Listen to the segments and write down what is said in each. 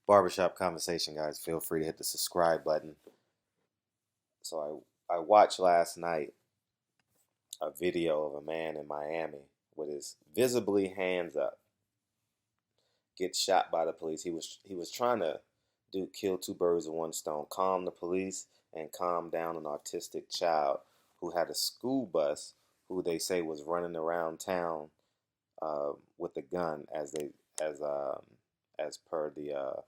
Barbershop conversation, guys. Feel free to hit the subscribe button. So I watched last night a video of a man in Miami with his visibly hands up get shot by the police. He was trying to do kill two birds with one stone, calm the police and calm down an autistic child who had a school bus who they say was running around town with a gun as as per the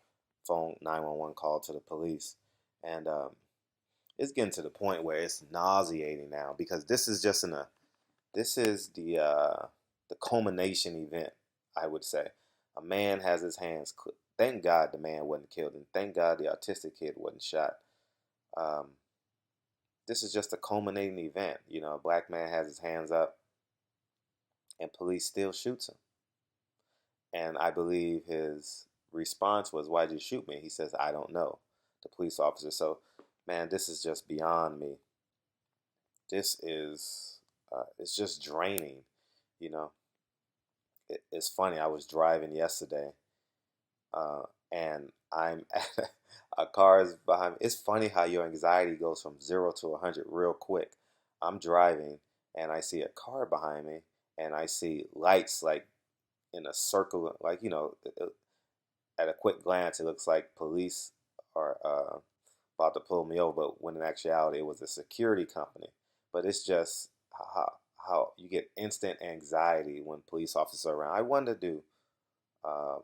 phone 911 call to the police, and it's getting to the point where it's nauseating now because this is the culmination event. I would say a man has his hands. Thank God the man wasn't killed, and thank God the autistic kid wasn't shot. Um, this is just a culminating event. A black man has his hands up, and police still shoots him. And I believe his response was, "Why'd you shoot me?" He says, "I don't know." The police officer. So, man, this is just beyond me. This is it's just draining. You know, it's funny. I was driving yesterday, uh, and I'm at a car is behind me. It's funny how your anxiety goes from 0 to 100 real quick. I'm driving, and I see a car behind me, and I see lights like in a circle, like at a quick glance, it looks like police are about to pull me over, but when in actuality, it was a security company. But it's just how you get instant anxiety when police officers are around. I wonder, do um,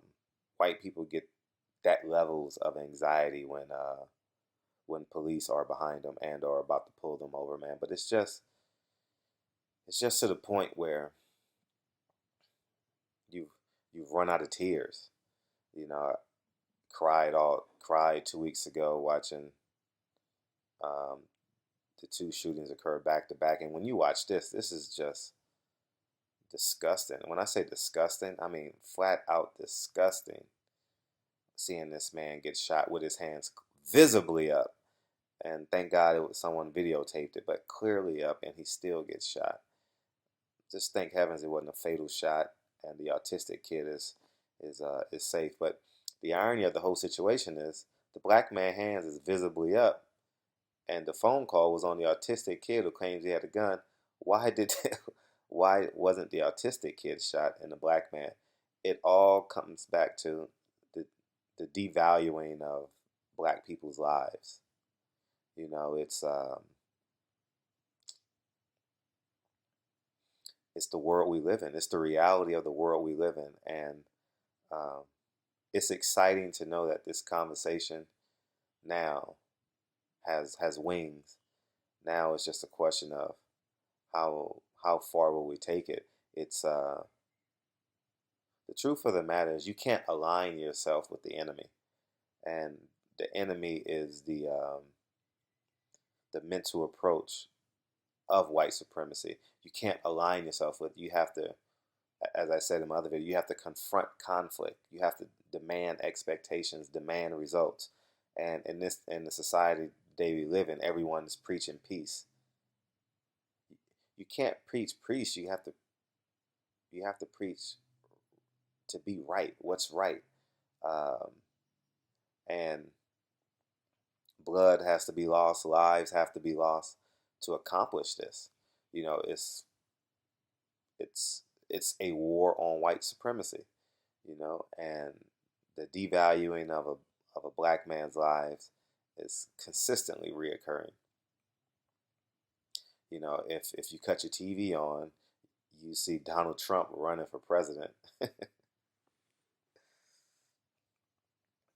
white people get that levels of anxiety when police are behind them and are about to pull them over, man? But it's just to the point where you've you've run out of tears. You know, cried 2 weeks ago watching um, the two shootings occur back to back. And when you watch this is just disgusting. When I say disgusting, I mean flat out disgusting. Seeing this man get shot with his hands visibly up, and thank God it was someone videotaped it, but clearly up, and he still gets shot. Just thank heavens it wasn't a fatal shot, and the autistic kid is safe. But the irony of the whole situation is the black man's hands is visibly up, and the phone call was on the autistic kid who claims he had a gun. Why did why wasn't the autistic kid shot and the black man? It all comes back to the the devaluing of black people's lives. It's the world we live in. It's the reality of the world we live in, and um, it's exciting to know that this conversation now has wings. Now it's just a question of how far will we take it. It's The truth of the matter is you can't align yourself with the enemy, and the enemy is the mental approach of white supremacy. You can't align yourself with. You have to, as I said in my other video, you have to confront conflict. You have to demand expectations, demand results. And in the society today we live in, everyone is preaching peace. You can't preach peace. You have to preach to be right. What's right? Um, and blood has to be lost. Lives have to be lost to accomplish this. You know, it's a war on white supremacy. And the devaluing of a black man's lives is consistently reoccurring. If you cut your TV on, you see Donald Trump running for president,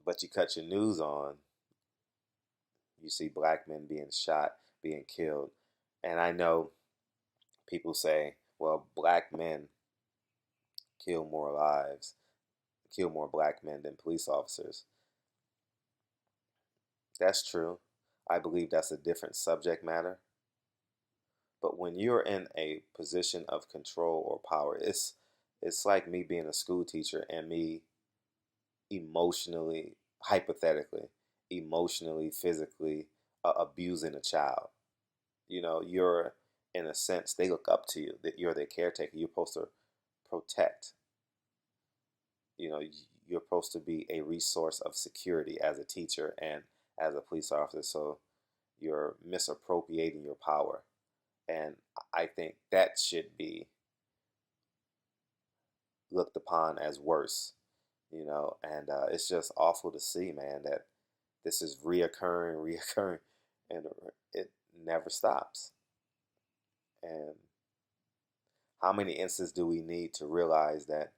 but you cut your news on, you see black men being shot, being killed. And I know people say, well, black men kill more lives, kill more black men than police officers. That's true. I believe that's a different subject matter. But when you're in a position of control or power, it's like me being a school teacher and me emotionally, hypothetically, emotionally, physically abusing a child. You're in a sense they look up to you, that you're their caretaker. You're supposed to protect. you're supposed to be a resource of security as a teacher and as a police officer. So you're misappropriating your power. And I think that should be looked upon as worse, and it's just awful to see, man, that this is reoccurring, and it never stops. And how many instances do we need to realize that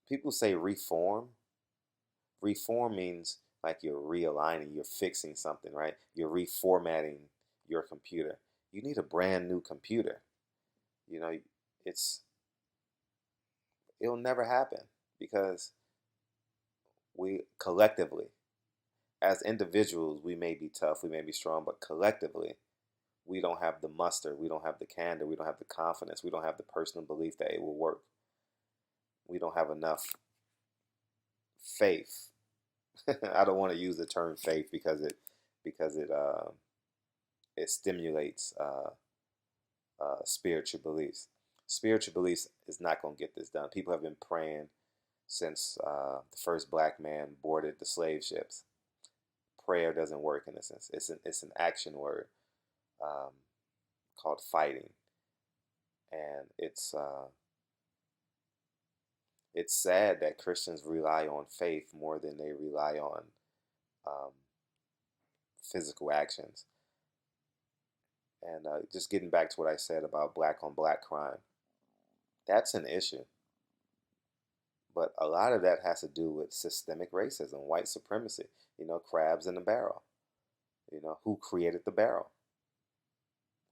people say reform? Reform means like you're realigning, you're fixing something, right? You're reformatting your computer. You need a brand new computer. You know, it's it'll never happen because we collectively, as individuals, we may be tough, we may be strong, but collectively, we don't have the muster, we don't have the candor, we don't have the confidence, we don't have the personal belief that it will work. We don't have enough faith. I don't want to use the term faith because it stimulates spiritual beliefs. Spiritual beliefs is not going to get this done. People have been praying since the first black man boarded the slave ships. Prayer doesn't work in a sense. It's an action word called fighting, and it's sad that Christians rely on faith more than they rely on um, physical actions. And just getting back to what I said about black on black crime, that's an issue. But a lot of that has to do with systemic racism, white supremacy, crabs in the barrel. Who created the barrel?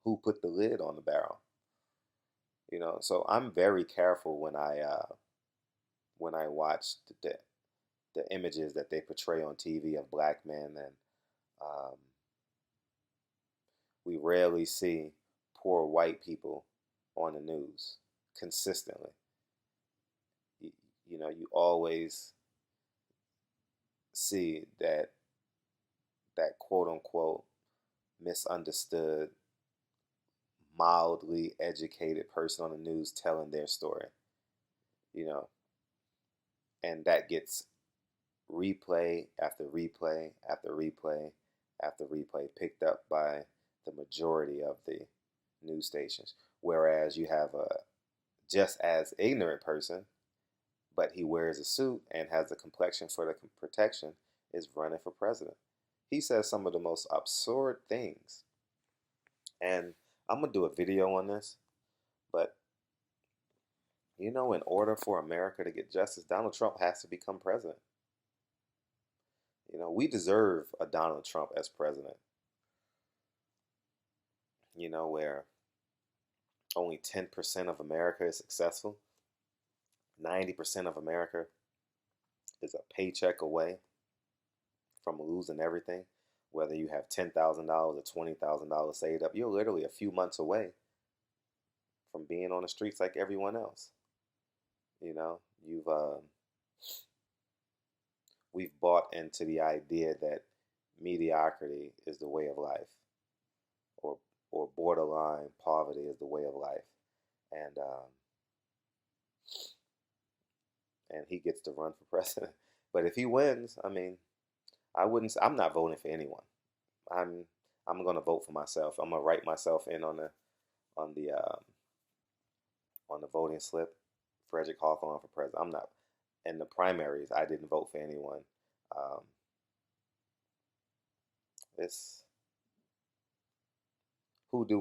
Who put the lid on the barrel? So I'm very careful when I watch the images that they portray on TV of black men, and um, we rarely see poor white people on the news consistently. You, you always see that quote unquote misunderstood, mildly educated person on the news telling their story, you know, and that gets replay after replay after replay after replay picked up by the majority of the news stations. Whereas you have a just as ignorant person, but he wears a suit and has the complexion for the protection, is running for president. He says some of the most absurd things. And I'm going to do a video on this, but in order for America to get justice, Donald Trump has to become president. We deserve a Donald Trump as president, where only 10% of America is successful. 90% of America is a paycheck away from losing everything. Whether you have $10,000 or $20,000 saved up, you're literally a few months away from being on the streets like everyone else. You've we've bought into the idea that mediocrity is the way of life, or borderline poverty is the way of life, and he gets to run for president. But if he wins, I mean, I'm not voting for anyone. I'm gonna vote for myself. I'm gonna write myself in on the on the voting slip. Frederick Hawthorne for president. I'm not in the primaries. I didn't vote for anyone. Um, it's who do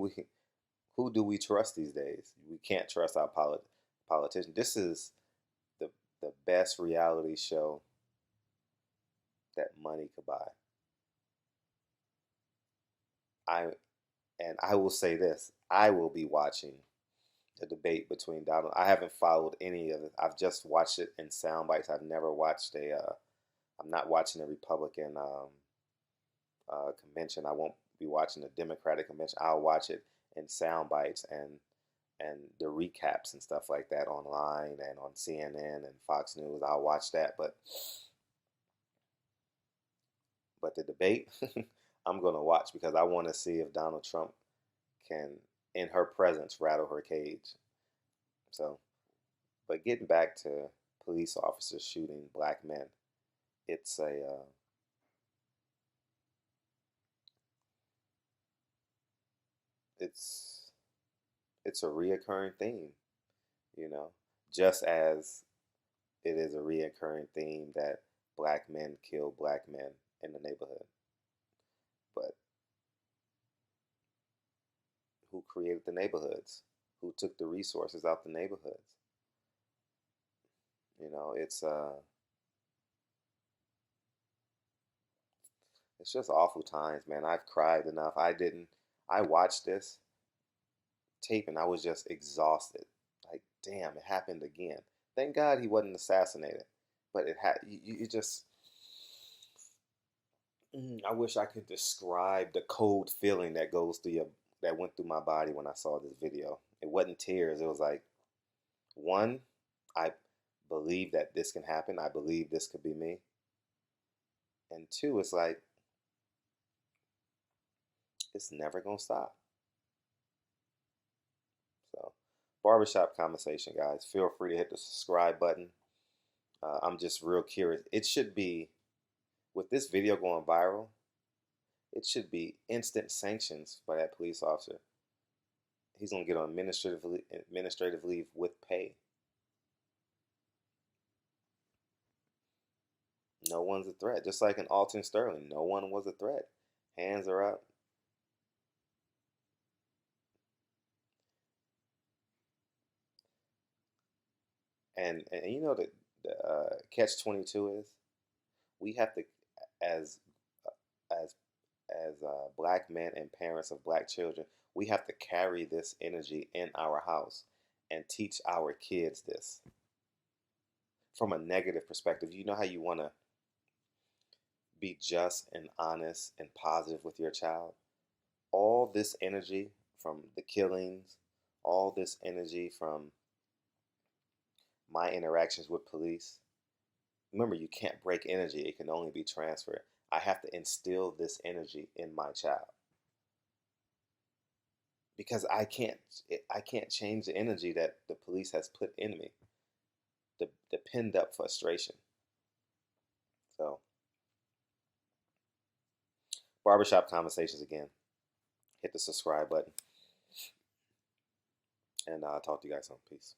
we trust these days? We can't trust our politicians. This is the best reality show that money could buy. I will say this: I will be watching the debate between Donald. I haven't followed any of it. I've just watched it in sound bites. I've never watched I'm not watching a Republican convention. I won't be watching the Democratic convention. I'll watch it in sound bites and the recaps and stuff like that online and on CNN and Fox News. I'll watch that, but the debate I'm gonna watch because I want to see if Donald Trump can, in her presence, rattle her cage. So, but getting back to police officers shooting black men. It's a it's it's a reoccurring theme, you know, just as it is a reoccurring theme that black men kill black men in the neighborhood. But who created the neighborhoods? Who took the resources out the neighborhoods? You know, it's just awful times, man. I've cried enough. I watched this tape and I was just exhausted. Like, damn, it happened again. Thank God he wasn't assassinated. But it had you just I wish I could describe the cold feeling that went through my body when I saw this video. It wasn't tears. It was like, one, I believe that this can happen. I believe this could be me. And two, it's like it's never gonna stop. So, barbershop conversation, guys. Feel free to hit the subscribe button. I'm just real curious. It should be, with this video going viral, it should be instant sanctions by that police officer. He's gonna get on administrative leave with pay. No one's a threat. Just like in Alton Sterling, no one was a threat. Hands are up. And you know that the catch 22 is, we have to, as as black men and parents of black children, we have to carry this energy in our house and teach our kids this from a negative perspective. You know how you want to be just and honest and positive with your child? All this energy from the killings, all this energy from my interactions with police. Remember, you can't break energy, it can only be transferred. I have to instill this energy in my child because I can't change the energy that the police has put in me, the pinned up frustration. So, barbershop conversations again. Hit the subscribe button, and I'll talk to you guys soon. Peace.